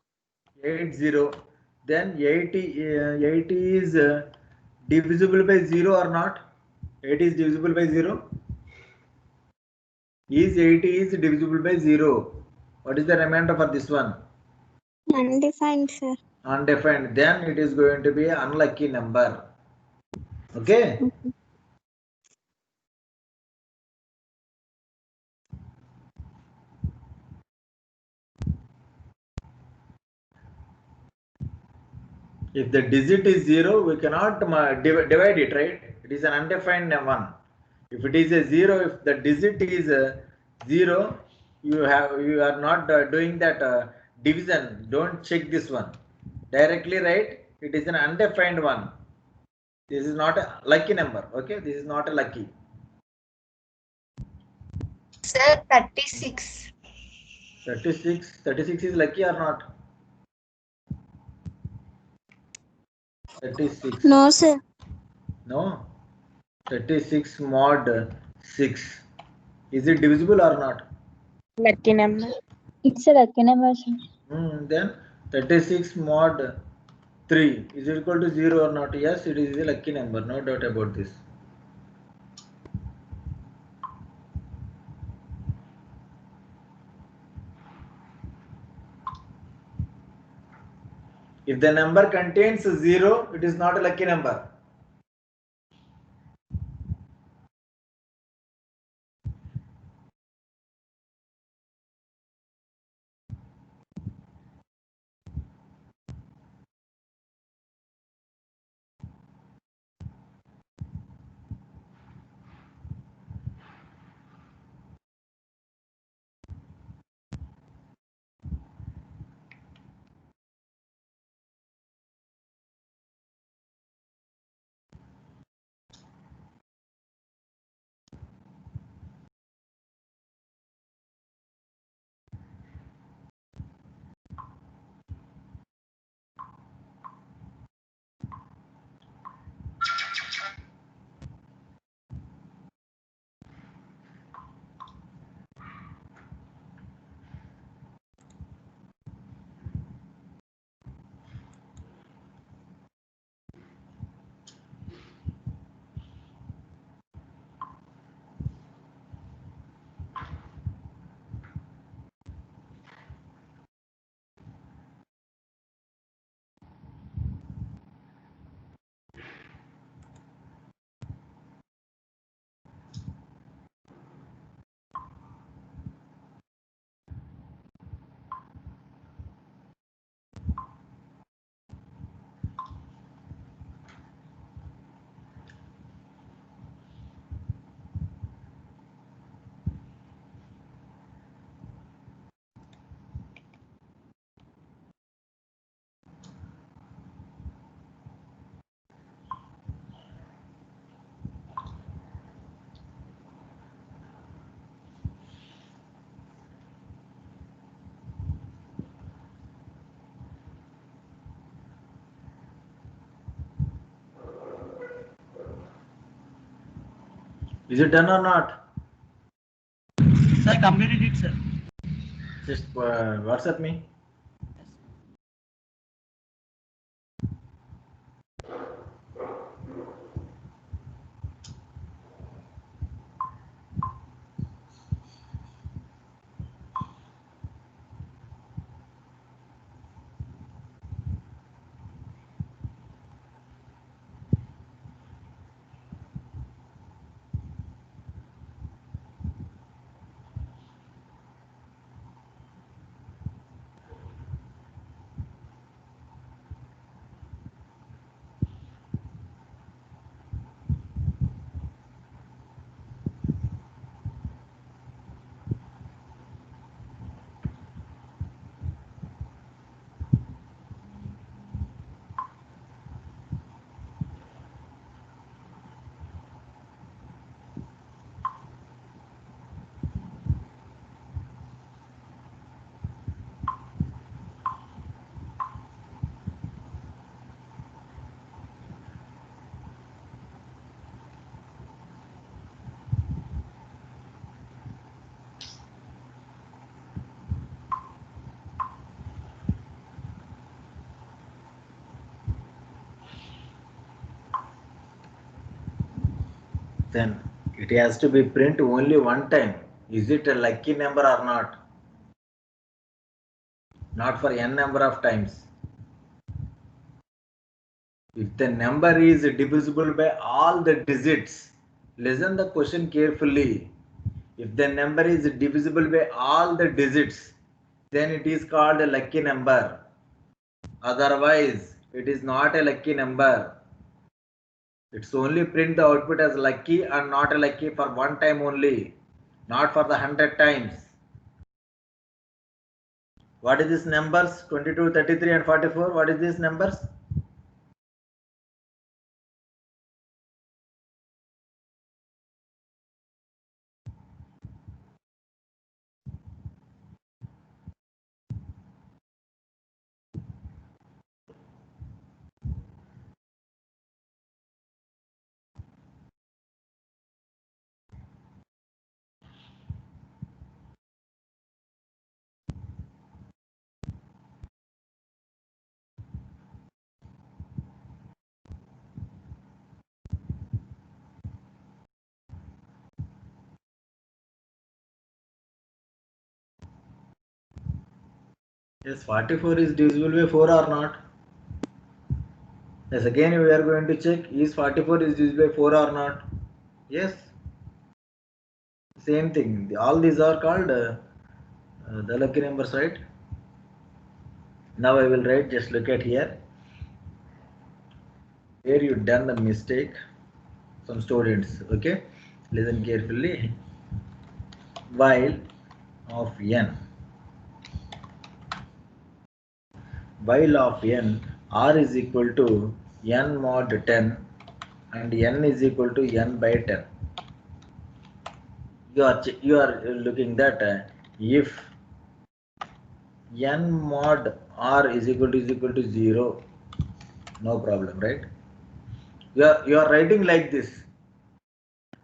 80. Then 80 is divisible by 0 or not? 80 is divisible by 0. Is 80 is divisible by 0. What is the remainder for this one? undefined, sir. Undefined. Then it is going to be an unlucky number. Okay. If the digit is 0, we cannot divide it, right? It is an undefined one. If it is a 0, if the digit is 0, you are not doing that division. Don't check this one. Directly write, it is an undefined one. This is not a lucky number. Okay, this is not a lucky. Sir, 36. 36 is lucky or not? 36. No, sir. No. 36 mod 6. Is it divisible or not? Lucky number. It's a lucky number, sir. Then 36 mod 3 is it equal to 0 or not? Yes, it is a lucky number. No doubt about this. If the number contains 0, it is not a lucky number. Is it done or not? Sir, completed it, sir. Just WhatsApp me. Then it has to be print only one time. Is it a lucky number or not? Not for n number of times. If the number is divisible by all the digits, listen the question carefully. If the number is divisible by all the digits, then it is called a lucky number. Otherwise, It is not a lucky number. It's only print the output as lucky and not a lucky for one time only, not for the 100 times. What is this numbers? 22, 33 and 44. What is these numbers? Yes, 44 is divisible by 4 or not? Yes, again we are going to check is 44 is divisible by 4 or not? Yes. Same thing. All these are called the lucky numbers, right? Now I will write, just look at here. Here you done the mistake. Some students, okay? Listen carefully. While of n. While of n, r is equal to n mod 10 and n is equal to n by 10. You are looking that if n mod r is equal to 0, no problem, right? You are writing like this.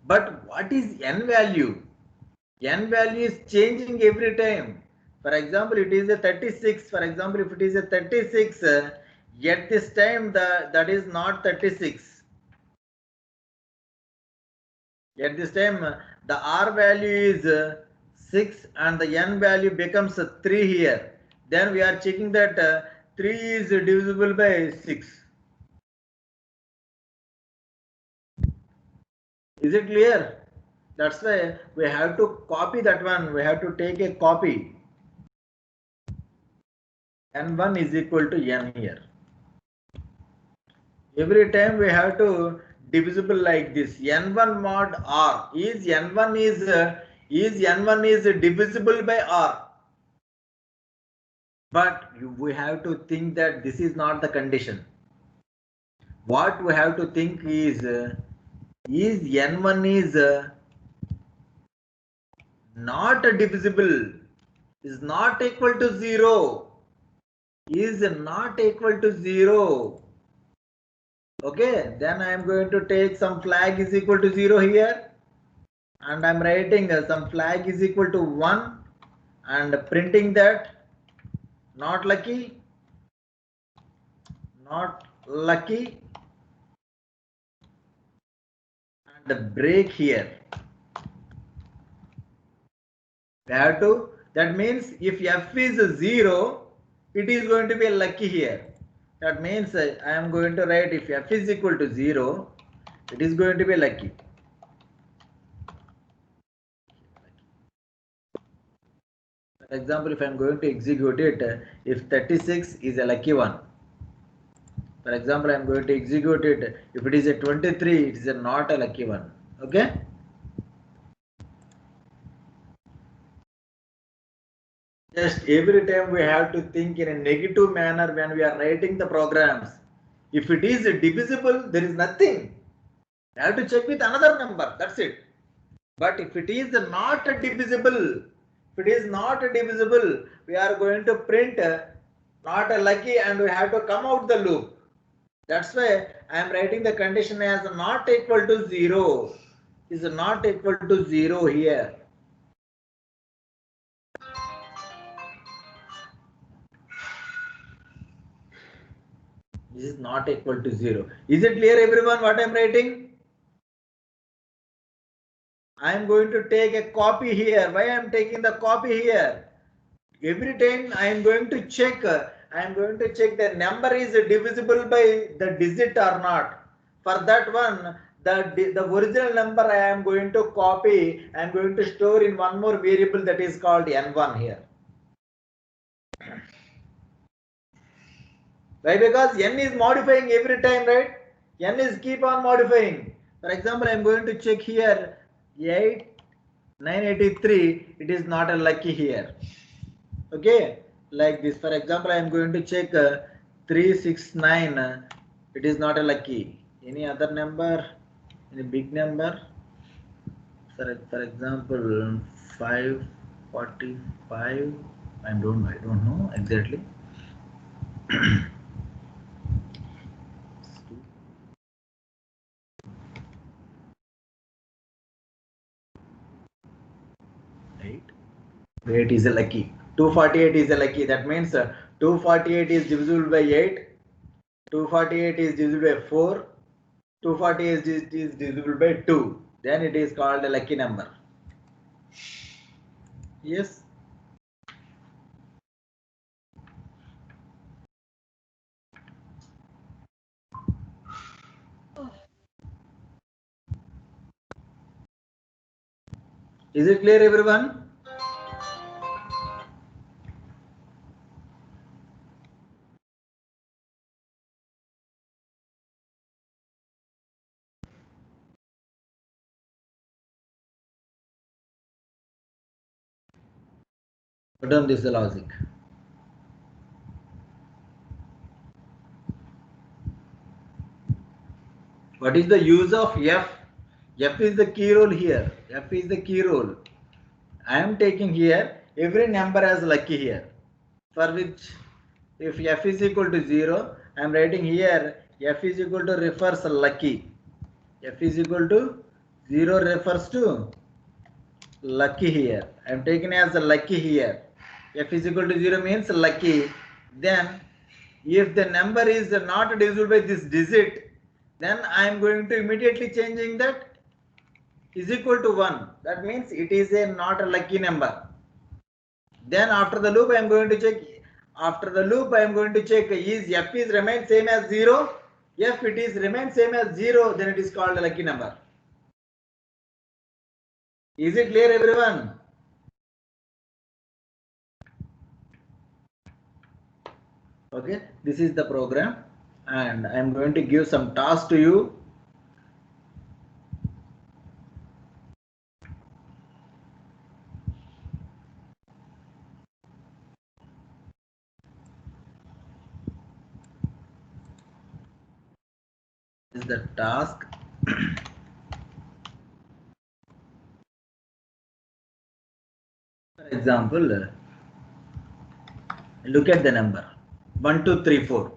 But what is n value? N value is changing every time. For example, it is a 36. For example, if it is a 36, at this time that is not 36. At this time, the R value is 6 and the N value becomes 3 here. Then we are checking that 3 is divisible by 6. Is it clear? That's why we have to copy that one. We have to take a copy. N1 is equal to N here. Every time we have to divisible like this. N1 mod R is N1 is divisible by R. But we have to think that this is not the condition. What we have to think is N1 is not divisible, is not equal to 0, is not equal to 0. Okay, then I am going to take some flag is equal to 0 here and I am writing some flag is equal to 1 and printing that not lucky, not lucky, and break here. We have to, that means if f is 0, it is going to be lucky here. That means I am going to write if f is equal to 0, it is going to be lucky. For example, if I am going to execute it, if 36 is a lucky one. For example, I am going to execute it. If it is a 23, it is not a lucky one. Okay? Just every time we have to think in a negative manner when we are writing the programs. If it is divisible, there is nothing. You have to check with another number. That's it. But if it is not divisible, we are going to print not a lucky and we have to come out the loop. That's why I am writing the condition as not equal to 0. Is not equal to 0 here. This is not equal to 0. Is it clear everyone what I am writing? I am going to take a copy here. Why I am taking the copy here? Every time I am going to check the number is divisible by the digit or not. For that one, the original number I am going to copy. I am going to store in one more variable that is called n1 here. Why? Because n is modifying every time, right? N is keep on modifying. For example, I am going to check here 983. It is not a lucky here. Okay, like this. For example, I am going to check 369. It is not a lucky. Any other number? Any big number? For example, 545. I don't know exactly. Eight is a lucky. 248 is a lucky. That means 248 is divisible by 8. 248 is divisible by 4. 248 is divisible by 2. Then it is called a lucky number. Yes. Is it clear, everyone? Put on this logic. What is the use of F? F is the key role here. F is the key role. I am taking here every number as lucky here. For which, if F is equal to 0, I am writing here F is equal to refers lucky. F is equal to 0 refers to lucky here. I am taking as a lucky here. F is equal to 0 means lucky. Then if the number is not divisible by this digit, then I am going to immediately changing that is equal to 1. That means it is not a lucky number. Then after the loop I am going to check. After the loop I am going to check is F is remain same as 0. If it is remain same as 0, then it is called a lucky number. Is it clear, everyone? Okay, this is the program and I am going to give some task to you. This is the task. For example, look at the number 1, 2, 3, 4.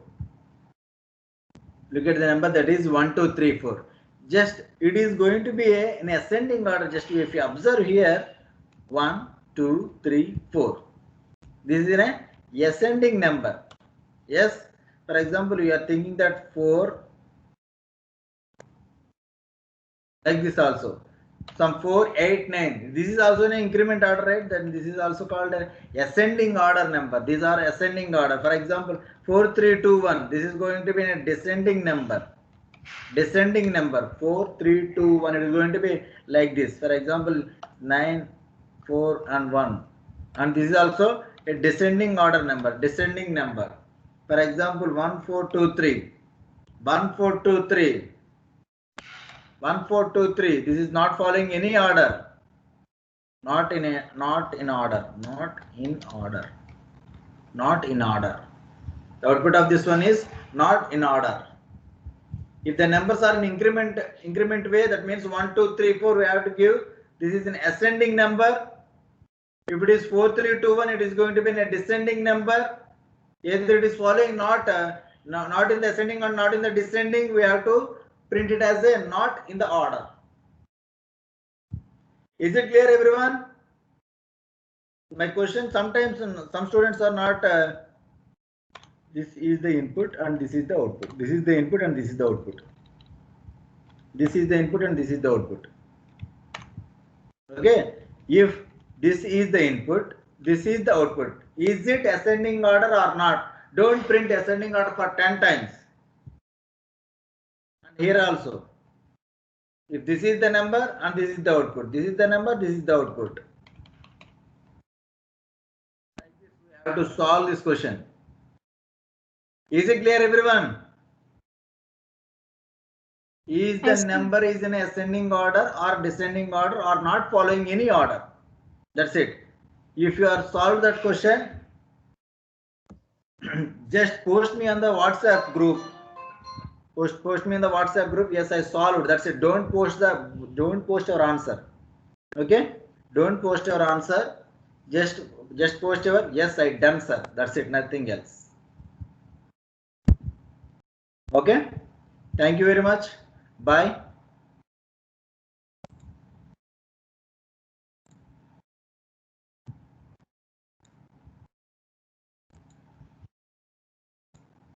Look at the number, that is 1, 2, 3, 4. Just it is going to be an ascending order. Just if you observe here 1, 2, 3, 4. This is an ascending number. Yes. For example, you are thinking that 4 like this also. Some 4, 8, 9. This is also an increment order, right? Then this is also called an ascending order number. These are ascending order. For example, 4, 3, 2, 1. This is going to be a descending number. Descending number 4, 3, 2, 1. It is going to be like this. For example, 9, 4, and 1. And this is also a descending order number. Descending number. For example, 1, 4, 2, 3. 1, 4, 2, 3. 1, 4, 2, 3. This is not following any order. Not in order. Not in order. Not in order. The output of this one is not in order. If the numbers are in increment way, that means 1, 2, 3, 4 we have to give. This is an ascending number. If it is 4, 3, 2, 1, it is going to be a descending number. Either it is following not in the ascending or not in the descending, we have to print it as a not in the order. Is it clear, everyone? My question, sometimes some students are not this is the input and this is the output. This is the input and this is the output. This is the input and this is the output. Okay, if this is the input, this is the output. Is it ascending order or not? Don't print ascending order for 10 times. And here also, if this is the number and this is the output, this is the number, this is the output. We have to solve this question. Is it clear, everyone? Is the Yes, sir. number is in ascending order or descending order or not following any order? That's it. If you are solved that question, just post me on the WhatsApp group. Post me in the WhatsApp group. Yes, I solved. That's it. Don't post your answer. Okay? Don't post your answer. Just post your yes, I done, sir. That's it. Nothing else. Okay? Thank you very much. Bye.